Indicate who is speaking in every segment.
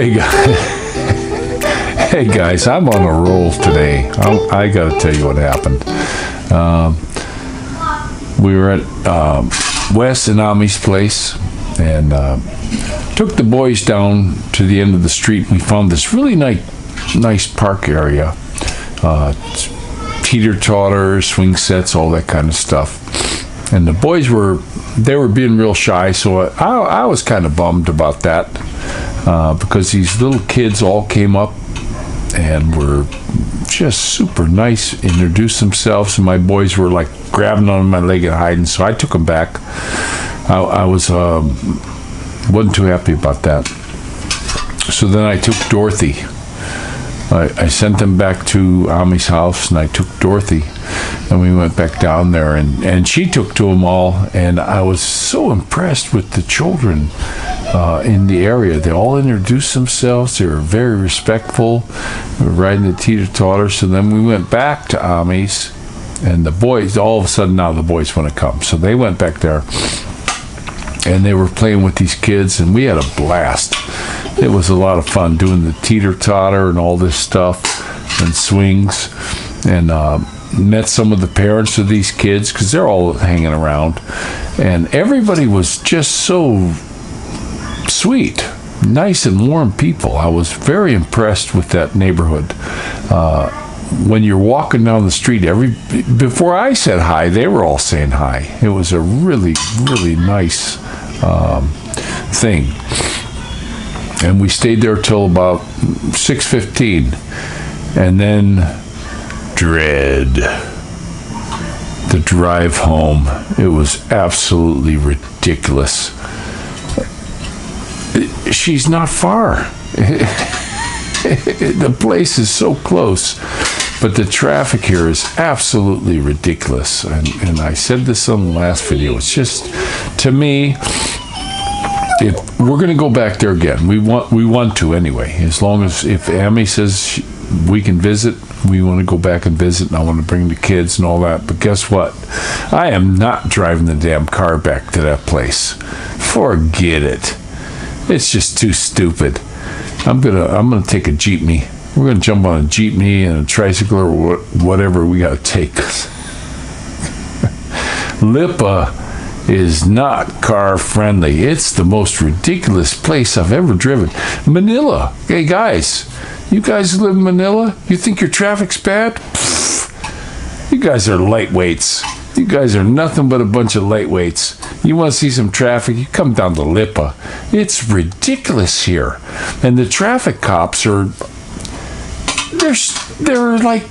Speaker 1: Hey guys, hey guys, I'm on a roll today. I got to tell you what happened. We were at Wes and Ami's place, and took the boys down to the end of the street. We found this really nice park area, teeter-totters, swing sets, all that kind of stuff. And the boys were being real shy, so I was kind of bummed about that. Because these little kids all came up and were just super nice, introduced themselves, and my boys were like grabbing on my leg and hiding, so I took them back. I wasn't too happy about that. So then I took Dorothy. I sent them back to Ami's house, and I took Dorothy, and we went back down there, and she took to them all, and I was so impressed with the children in the area. They all introduced themselves. They were very respectful. We were riding the teeter-totter. So then we went back to Ami's, and the boys, all of a sudden now the boys want to come. So they went back there, and they were playing with these kids, and we had a blast. It was a lot of fun doing the teeter-totter and all this stuff and swings, and met some of the parents of these kids because they're all hanging around, and everybody was just so sweet, nice and warm people. I was very impressed with that neighborhood. When you're walking down the street, before I said hi, they were all saying hi. It was a really, really nice thing. And we stayed there till about 6:15, and then the drive home. It was absolutely ridiculous. She's not far. The place is so close, but the traffic here is absolutely ridiculous. And I said this on the last video. It's just, to me, if we're going to go back there again, we want to anyway. As long as, if Amy says we can visit, we want to go back and visit, and I want to bring the kids and all that. But guess what? I am not driving the damn car back to that place. Forget it. It's just too stupid. I'm gonna take a jeepney. We're gonna jump on a jeepney and a tricycle or whatever we gotta take. Lipa is not car friendly. It's the most ridiculous place I've ever driven. Manila. Hey guys, you guys who live in Manila, you think your traffic's bad? Pfft. You guys are lightweights. You guys are nothing but a bunch of lightweights. You want to see some traffic, you come down to Lipa. It's ridiculous here. And the traffic cops are, they're like,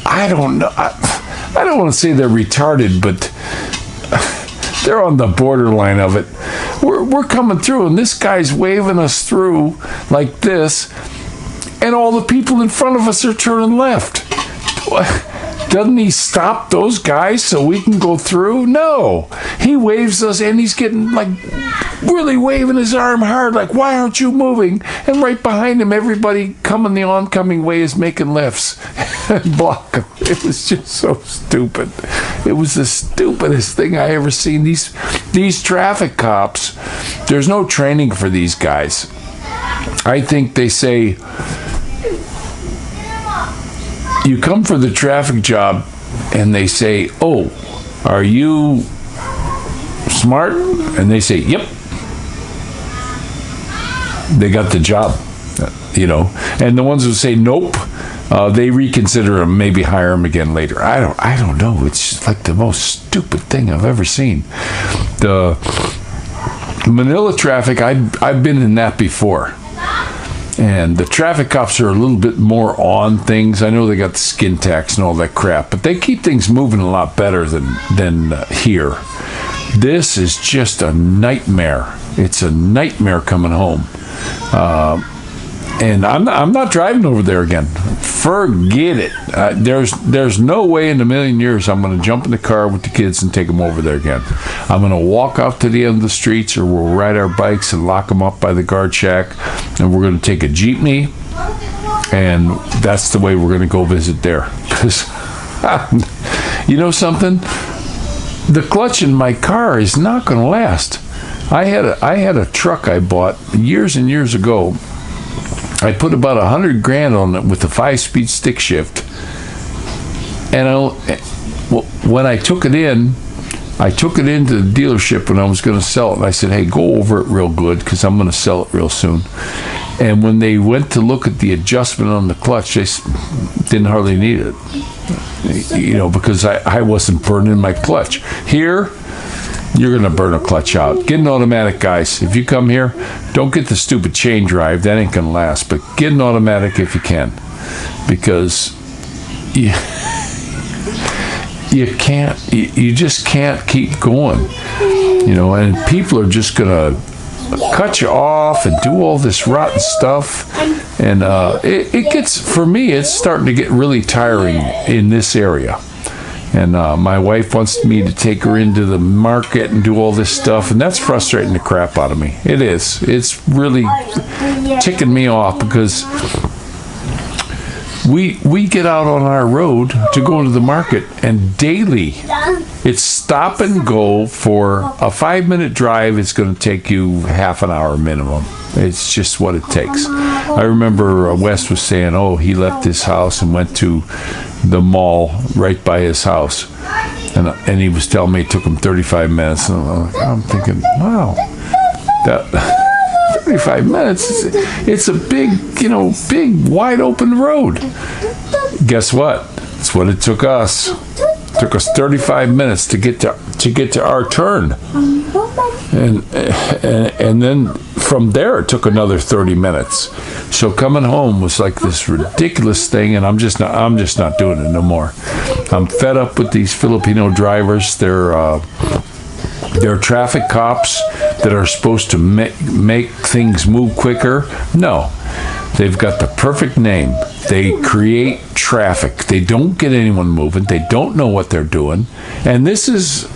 Speaker 1: I don't know. I don't want to say they're retarded, but they're on the borderline of it. We're coming through, and this guy's waving us through like this, and all the people in front of us are turning left. Doesn't he stop those guys so we can go through? No. He waves us, and he's getting, like, really waving his arm hard, like, why aren't you moving? And right behind him, everybody coming the oncoming way is making lefts and blocking. It was just so stupid. It was the stupidest thing I ever seen. These traffic cops, there's no training for these guys. I think they say, you come for the traffic job, and they say, oh, are you smart? And they say, yep. They got the job, you know. And the ones who say nope, they reconsider them, maybe hire them again later. I don't know. It's like the most stupid thing I've ever seen. The Manila traffic, I've been in that before. And the traffic cops are a little bit more on things. I know they got the skin tax and all that crap, but they keep things moving a lot better than here. This is just a nightmare. It's a nightmare coming home. And I'm not driving over there again. Forget it. There's no way in a million years I'm going to jump in the car with the kids and take them over there again. I'm going to walk out to the end of the streets, or we'll ride our bikes and lock them up by the guard shack, and we're going to take a jeepney, and that's the way we're going to go visit there. Because, you know something? The clutch in my car is not going to last. I had a truck I bought years and years ago, I put about $100 grand on it with the 5-speed stick shift. And when I took it into the dealership when I was going to sell it. And I said, hey, go over it real good because I'm going to sell it real soon. And when they went to look at the adjustment on the clutch, they didn't hardly need it, because I wasn't burning my clutch. Here, you're going to burn a clutch out. Get an automatic, guys. If you come here, don't get the stupid chain drive. That ain't going to last. But get an automatic if you can, because you just can't keep going, and people are just going to cut you off and do all this rotten stuff, and it gets, for me, it's starting to get really tiring in this area. And my wife wants me to take her into the market and do all this stuff, and that's frustrating the crap out of me. It is. It's really ticking me off because we get out on our road to go into the market, and daily it's stop and go. For a 5-minute drive, it's going to take you half an hour minimum. It's just what it takes. I remember Wes was saying, he left his house and went to the mall right by his house, and he was telling me it took him 35 minutes, and I'm thinking, wow, that 35 minutes, it's a big wide open road. Guess what? That's what it took us. It took us 35 minutes to get to our turn, and then from there it took another 30 minutes. So coming home was like this ridiculous thing, and I'm just not doing it no more. I'm fed up with these Filipino drivers. They're traffic cops that are supposed to make things move quicker. No, they've got the perfect name. They create traffic. They don't get anyone moving. They don't know what they're doing. And this is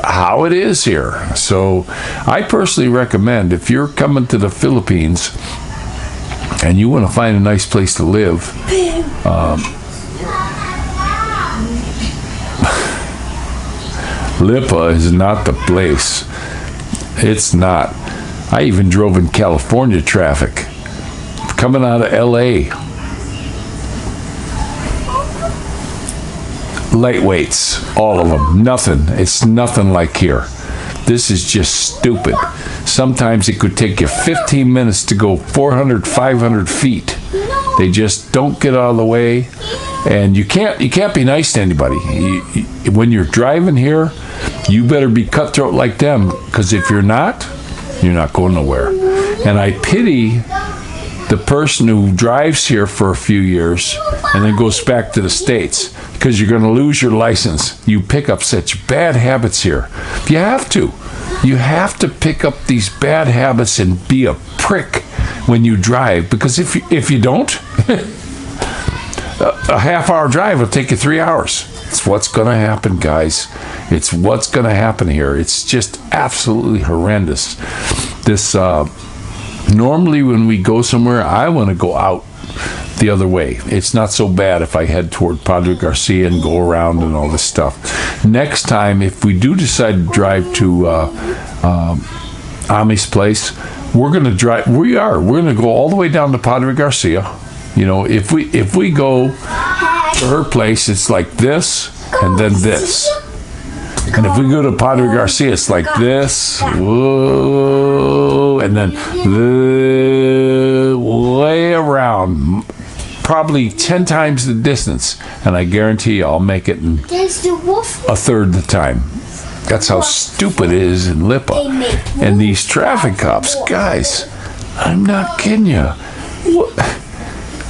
Speaker 1: how it is here. So I personally recommend, if you're coming to the Philippines and you want to find a nice place to live, Lipa is not the place. It's not. I even drove in California traffic coming out of LA. Lightweights, all of them. Nothing. It's nothing like here. This is just stupid. Sometimes it could take you 15 minutes to go 400, 500 feet. They just don't get out of the way. And you can't be nice to anybody. When you're driving here, you better be cutthroat like them, because if you're not going nowhere. And I pity the person who drives here for a few years and then goes back to the States, because you're going to lose your license. You pick up such bad habits here. You have to pick up these bad habits and be a prick when you drive, because if you don't, a half-hour drive will take you 3 hours. It's what's going to happen, guys. It's what's going to happen here. It's just absolutely horrendous. This normally when we go somewhere, I want to go out the other way. It's not so bad if I head toward Padre Garcia and go around and all this stuff. Next time, if we do decide to drive to Ami's place, we're going to drive. We're going to go all the way down to Padre Garcia. If we go to her place, it's like this and then this. And if we go to Padre Garcia, it's like this, whoa, and then way around, probably 10 times the distance. And I guarantee you I'll make it in a third the time. That's how stupid it is in Lipa. And these traffic cops, guys, I'm not kidding you.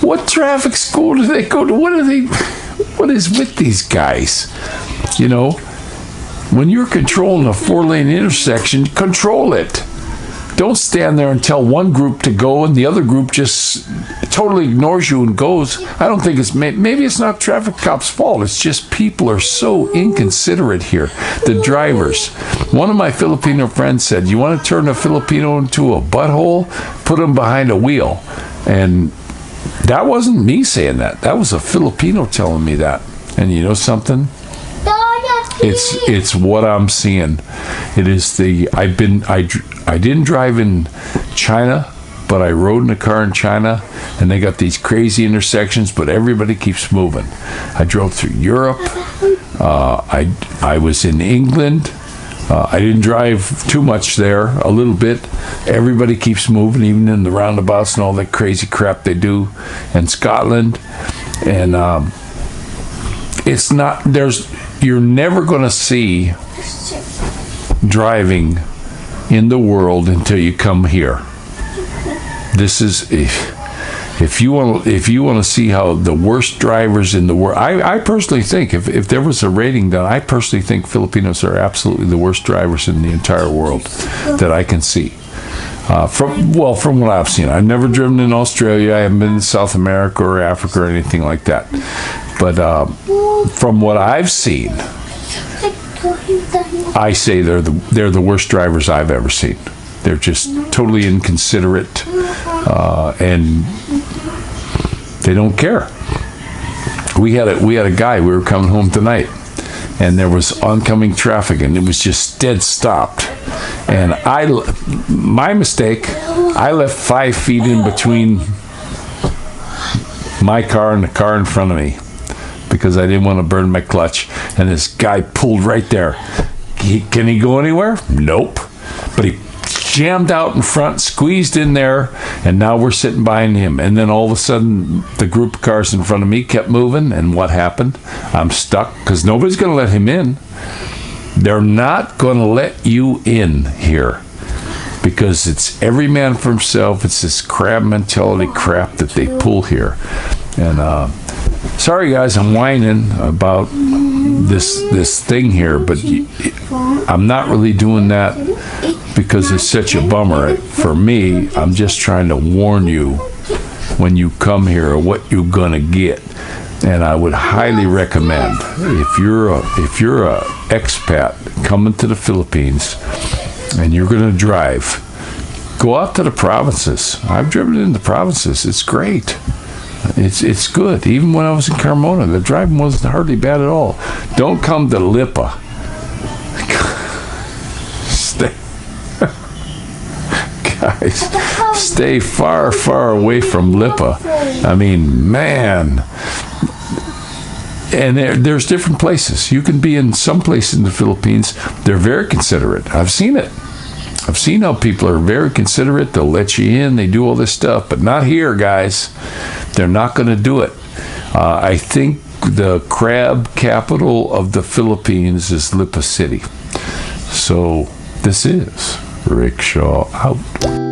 Speaker 1: What traffic school do they go to? What is with these guys? When you're controlling a 4-lane intersection, control it. Don't stand there and tell one group to go and the other group just totally ignores you and goes. I don't think maybe it's not traffic cops' fault. It's just people are so inconsiderate here. The drivers. One of my Filipino friends said, you want to turn a Filipino into a butthole? Put him behind a wheel. And that wasn't me saying that. That was a Filipino telling me that. And you know something? It's what I'm seeing. It is I didn't drive in China, but I rode in a car in China, and they got these crazy intersections, but everybody keeps moving. I drove through Europe. I was in England. I didn't drive too much there, a little bit. Everybody keeps moving, even in the roundabouts and all that crazy crap they do in Scotland. And you're never going to see driving in the world until you come here. This is, if you want to see how the worst drivers in the world, I personally think, if there was a rating done, I personally think Filipinos are absolutely the worst drivers in the entire world that I can see. From what I've seen, I've never driven in Australia. I haven't been in South America or Africa or anything like that. But from what I've seen, I say they're the worst drivers I've ever seen. They're just totally inconsiderate, and they don't care. We had a guy. We were coming home tonight, and there was oncoming traffic, and it was just dead stopped. And my mistake, I left 5 feet in between my car and the car in front of me because I didn't want to burn my clutch. And this guy pulled right there. Can he go anywhere? Nope. But he jammed out in front, squeezed in there, and now we're sitting behind him. And then all of a sudden, the group of cars in front of me kept moving, and what happened? I'm stuck because nobody's going to let him in. They're not going to let you in here because it's every man for himself. It's this crab mentality crap that they pull here. And sorry, guys, I'm whining about this thing here, but I'm not really doing that because it's such a bummer. For me, I'm just trying to warn you when you come here what you're gonna get. And I would highly recommend, if you're a expat coming to the Philippines and you're gonna drive, go out to the provinces. I've driven in the provinces. It's great. It's good. Even when I was in Carmona, the driving wasn't hardly bad at all. Don't come to Lipa. Guys, stay far, far away from Lipa. I mean, man. And there's different places. You can be in some place in the Philippines. They're very considerate. I've seen it. I've seen how people are very considerate. They'll let you in. They do all this stuff. But not here, guys. They're not going to do it. I think the crab capital of the Philippines is Lipa City. So this is Rickshaw out.